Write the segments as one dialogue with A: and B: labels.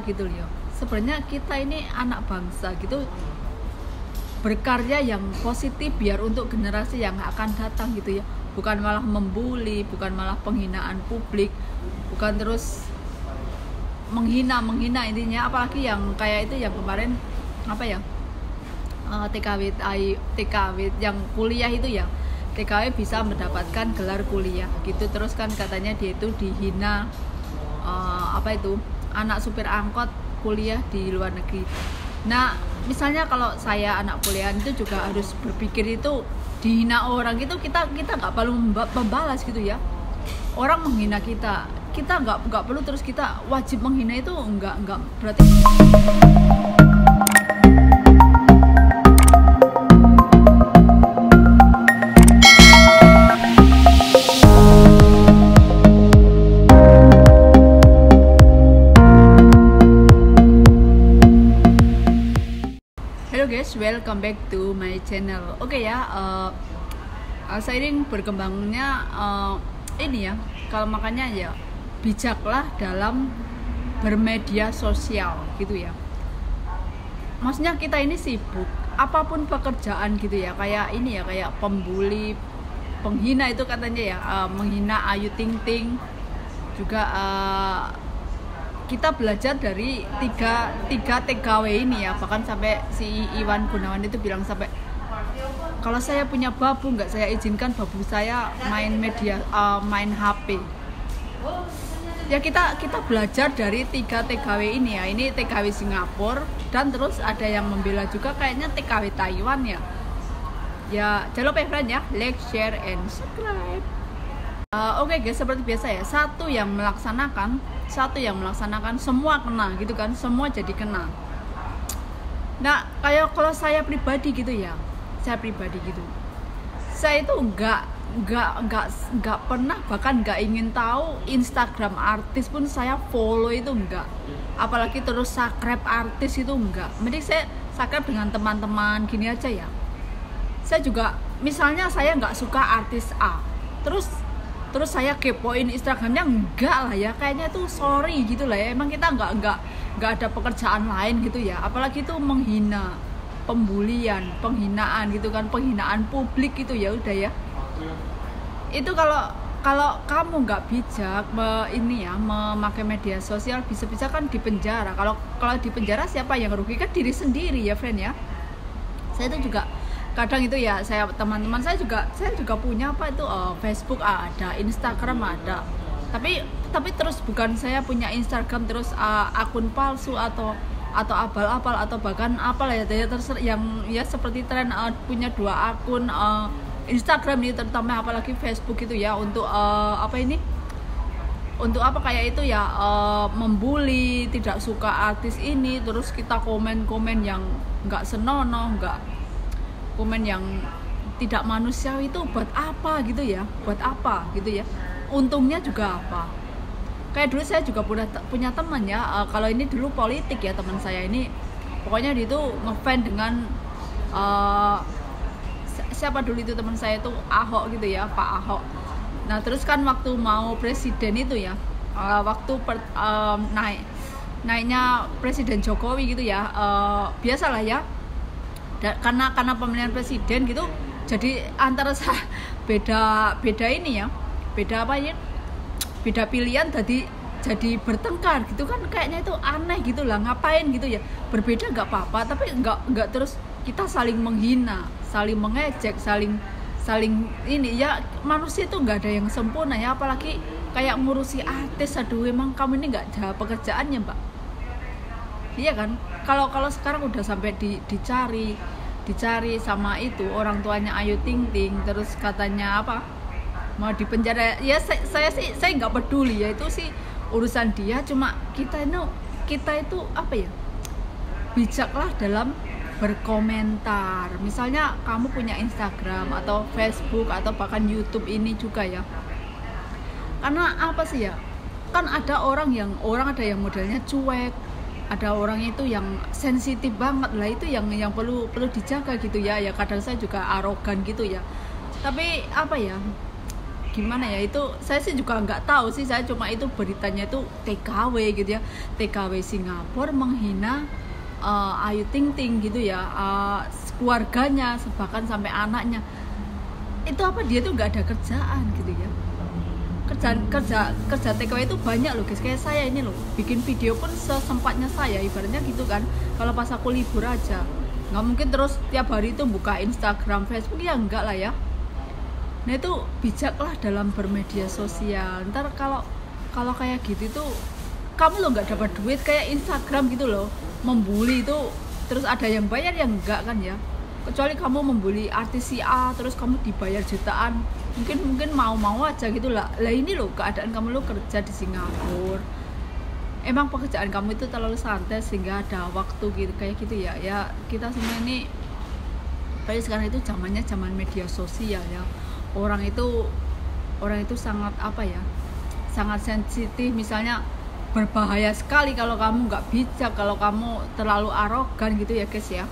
A: gitu loh. Sebenarnya kita ini anak bangsa gitu, berkarya yang positif biar untuk generasi yang akan datang gitu ya, bukan malah membuli, bukan malah penghinaan publik, bukan terus menghina intinya. Apalagi yang kayak itu yang kemarin apa ya, TKW yang kuliah itu ya, TKW bisa mendapatkan gelar kuliah gitu, terus kan katanya dia itu dihina, apa itu, anak supir angkot kuliah di luar negeri. Nah misalnya kalau saya anak kuliah itu juga harus berpikir itu dihina orang gitu, kita nggak perlu membalas gitu ya. Orang menghina kita nggak perlu terus kita wajib menghina, itu nggak berarti. Halo guys, welcome back to my channel. Oke ya, seiring berkembangnya ini ya, kalau makanya ya bijaklah dalam bermedia sosial gitu ya. Maksudnya kita ini sibuk, apapun pekerjaan gitu ya, kayak ini ya, kayak pembuli, penghina itu katanya ya, menghina Ayu Ting Ting juga. Kita belajar dari tiga TKW ini ya, bahkan sampai si Iwan Gunawan itu bilang sampai kalau saya punya babu nggak saya izinkan babu saya main media, main HP ya. Kita belajar dari 3 TKW ini ya. Ini TKW Singapura dan terus ada yang membela juga kayaknya TKW Taiwan ya. Ya jangan lupa ya friend ya, like, share, and subscribe. Oke guys, seperti biasa ya, satu yang melaksanakan semua kena gitu kan, semua jadi kena. Nah kayak kalau saya pribadi gitu ya, saya itu nggak pernah, bahkan nggak ingin tahu Instagram artis pun saya follow itu enggak, apalagi terus subscribe artis itu enggak. Mending saya subscribe dengan teman-teman gini aja ya. Saya juga misalnya saya nggak suka artis A, terus saya kepoin Instagramnya, enggak lah ya, kayaknya tuh sorry gitu lah ya, emang kita nggak ada pekerjaan lain gitu ya. Apalagi itu menghina, pembulian, penghinaan gitu kan, penghinaan publik gitu ya udah ya. Itu kalau kamu nggak bijak memakai media sosial, bisa-bisa kan di penjara. Kalau di penjara siapa yang rugi? Kan diri sendiri ya friend ya. Saya itu juga kadang itu ya, teman-teman saya juga punya apa itu, Facebook ada, Instagram ada, tapi terus bukan saya punya Instagram terus akun palsu atau abal-abal atau bahkan apa lah ya, yang ya seperti tren punya 2 akun Instagram ini, terutama apalagi Facebook itu ya, untuk untuk apa kayak itu ya, membuli, tidak suka artis ini, terus kita komen yang nggak senonoh, komen yang tidak manusiawi, itu buat apa gitu ya, untungnya juga apa. Kayak dulu saya juga punya teman ya, kalau ini dulu politik ya, teman saya ini pokoknya dia itu ngefans dengan siapa dulu itu teman saya itu, Ahok gitu ya, Pak Ahok. Nah terus kan waktu mau presiden itu ya, waktu naiknya Presiden Jokowi gitu ya, biasalah ya, karena pemilihan presiden gitu, jadi antara beda ini ya, beda pilihan, jadi bertengkar gitu kan, kayaknya itu aneh gitu lah, ngapain gitu ya, berbeda nggak apa-apa, tapi nggak terus kita saling menghina, saling mengejek, saling ini ya. Manusia itu nggak ada yang sempurna ya, apalagi kayak ngurusi artis. Aduh, emang kamu ini nggak ada pekerjaannya mbak? Iya kan, kalau sekarang udah sampai dicari sama itu orang tuanya Ayu Ting Ting, terus katanya apa, mau dipenjara ya. Saya nggak peduli ya, itu sih urusan dia. Cuma kita itu apa ya, bijaklah dalam berkomentar. Misalnya kamu punya Instagram atau Facebook atau bahkan YouTube ini juga ya, karena apa sih ya, kan ada orang ada yang modelnya cuek, ada orang itu yang sensitif banget lah, itu yang perlu dijaga gitu ya. Ya kadang saya juga arogan gitu ya, tapi apa ya, gimana ya, itu saya sih juga nggak tahu sih, saya cuma itu beritanya itu TKW gitu ya, TKW Singapura menghina Ayu Ting Ting gitu ya, keluarganya bahkan sampai anaknya. Itu apa, dia tuh nggak ada kerjaan gitu ya, kerja TKW itu banyak loh guys, kayak saya ini loh bikin video pun sesempatnya saya, ibaratnya gitu kan. Kalau pas aku libur aja, nggak mungkin terus tiap hari itu buka Instagram, Facebook, ya enggak lah ya. Nah itu bijaklah dalam bermedia sosial. Ntar kalau kayak gitu tuh kamu lo nggak dapat duit kayak Instagram gitu loh, membuli itu terus ada yang bayar yang enggak kan ya. Kecuali kamu membuli artis si A terus kamu dibayar jutaan, mungkin mau aja gitu lah. Lah ini loh keadaan kamu lo kerja di Singapura, emang pekerjaan kamu itu terlalu santai sehingga ada waktu gitu kayak gitu ya. Ya kita semua ini, apalagi sekarang itu zamannya zaman media sosial ya, orang itu sangat apa ya, sangat sensitif. Misalnya berbahaya sekali kalau kamu nggak bijak, kalau kamu terlalu arogan gitu ya guys ya.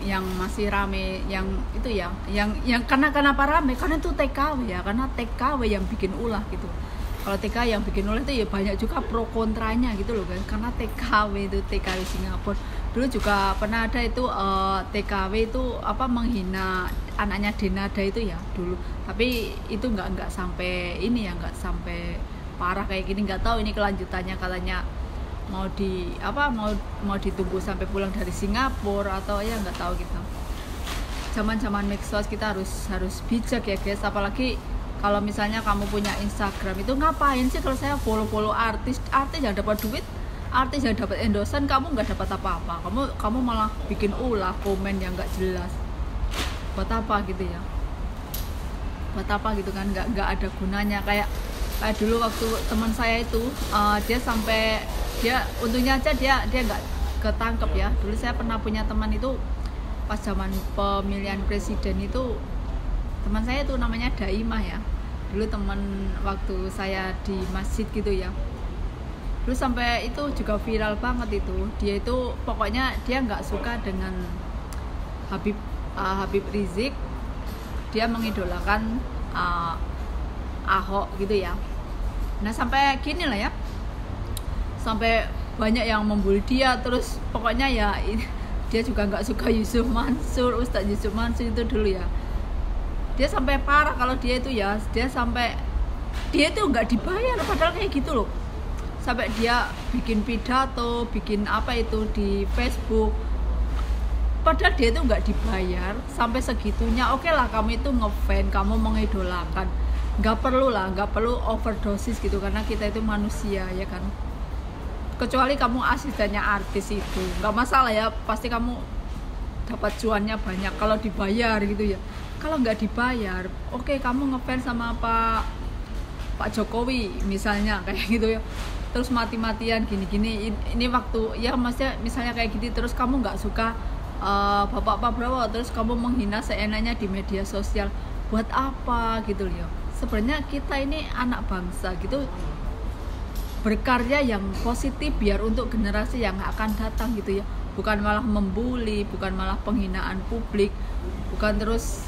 A: Yang masih rame yang itu ya, yang kenapa rame, karena itu TKW ya, karena TKW yang bikin ulah gitu. Kalau TKW yang bikin ulah itu ya banyak juga pro kontranya gitu loh guys, karena TKW itu TKW Singapura dulu juga pernah ada itu TKW itu apa, menghina anaknya Denada itu ya dulu, tapi itu nggak sampai ini ya, nggak sampai parah kayak gini. Nggak tahu ini kelanjutannya, katanya mau ditunggu sampai pulang dari Singapura atau ya nggak tahu gitu. Zaman medsos kita harus bijak ya guys, apalagi kalau misalnya kamu punya Instagram itu ngapain sih kalau saya follow artis yang dapat duit, artis yang dapat endorsan, kamu nggak dapat apa-apa, kamu malah bikin ulah, komen yang nggak jelas. Buat apa gitu ya, buat apa gitu kan, nggak ada gunanya. Kayak dulu waktu teman saya itu dia untungnya aja dia nggak ketangkep ya. Dulu saya pernah punya teman itu pas zaman pemilihan presiden itu, teman saya itu namanya Daimah ya, dulu teman waktu saya di masjid gitu ya. Dulu sampai itu juga viral banget itu, dia itu pokoknya dia nggak suka dengan Habib Rizik, dia mengidolakan Ahok gitu ya. Nah sampai gini lah ya, sampai banyak yang membuli dia, terus pokoknya ya dia juga nggak suka Yusuf Mansur, Ustadz Yusuf Mansur itu dulu ya. Dia sampai parah kalau dia itu ya, dia itu nggak dibayar padahal kayak gitu loh. Sampai dia bikin pidato, bikin apa itu di Facebook, padahal dia itu nggak dibayar sampai segitunya. Oke lah kamu itu ngefans, kamu mengidolakan, nggak perlu overdosis gitu, karena kita itu manusia ya kan. Kecuali kamu asistennya artis itu nggak masalah ya, pasti kamu dapat cuannya banyak kalau dibayar gitu ya. Kalau nggak dibayar, oke, kamu ngefans sama Pak Jokowi misalnya kayak gitu ya, terus mati-matian gini-gini, ini waktu ya misalnya kayak gitu, terus kamu nggak suka Bapak Prabowo, terus kamu menghina seenaknya di media sosial, buat apa gitu loh. Sebenarnya kita ini anak bangsa gitu, berkarya yang positif biar untuk generasi yang akan datang gitu ya, bukan malah membuli, bukan malah penghinaan publik, bukan terus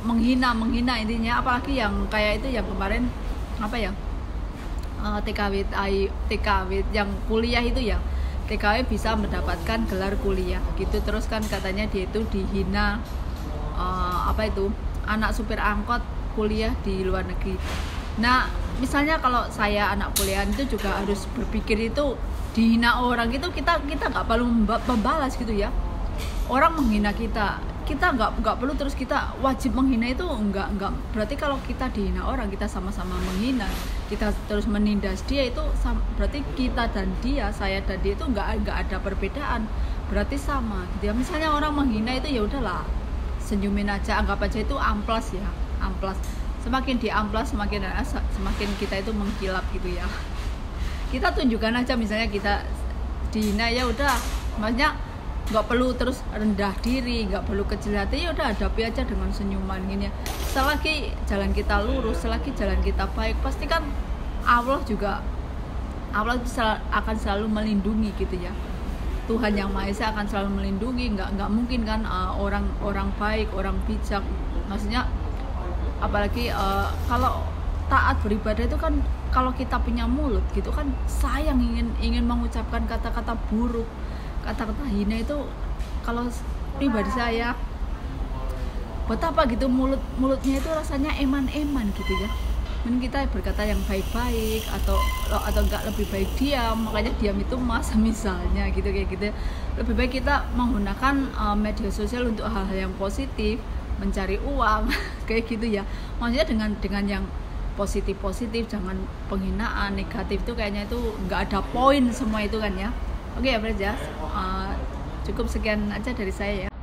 A: menghina intinya. Apalagi yang kayak itu yang kemarin apa ya, TKW yang kuliah itu ya, TKW bisa mendapatkan gelar kuliah gitu, terus kan katanya dia itu dihina apa itu, anak supir angkot kuliah di luar negeri. Nah misalnya kalau saya anak kuliahan itu juga harus berpikir itu dihina orang gitu, kita nggak perlu membalas gitu ya. Orang menghina kita nggak perlu terus kita wajib menghina, itu nggak berarti kalau kita dihina orang, kita sama-sama menghina, kita terus menindas dia, itu berarti kita dan dia, saya dan dia itu nggak ada perbedaan, berarti sama gitu ya. Misalnya orang menghina itu ya udahlah, senyumin aja, anggap aja itu amplas ya, amplas. Semakin diamplas semakin kita itu mengkilap gitu ya. Kita tunjukkan aja, misalnya kita dihina ya udah, maksudnya nggak perlu terus rendah diri, nggak perlu kecil hati, ya udah hadapi aja dengan senyuman gini ya. Selagi jalan kita lurus, selagi jalan kita baik, pasti kan Allah akan selalu melindungi gitu ya. Tuhan yang Maha Esa akan selalu melindungi. Nggak mungkin kan orang baik, orang bijak, maksudnya apalagi kalau taat beribadah itu kan, kalau kita punya mulut gitu kan sayang ingin mengucapkan kata-kata buruk, kata-kata hina itu. Kalau pribadi saya, buat apa gitu mulutnya itu rasanya eman-eman gitu ya. Mending kita berkata yang baik-baik, atau enggak, lebih baik diam. Makanya diam itu mas misalnya gitu, kayak gitu. Lebih baik kita menggunakan media sosial untuk hal-hal yang positif, mencari uang kayak gitu ya. Maksudnya dengan yang positif, jangan penghinaan, negatif itu kayaknya itu nggak ada poin semua itu kan ya. Oke ya Bro, cukup sekian aja dari saya ya.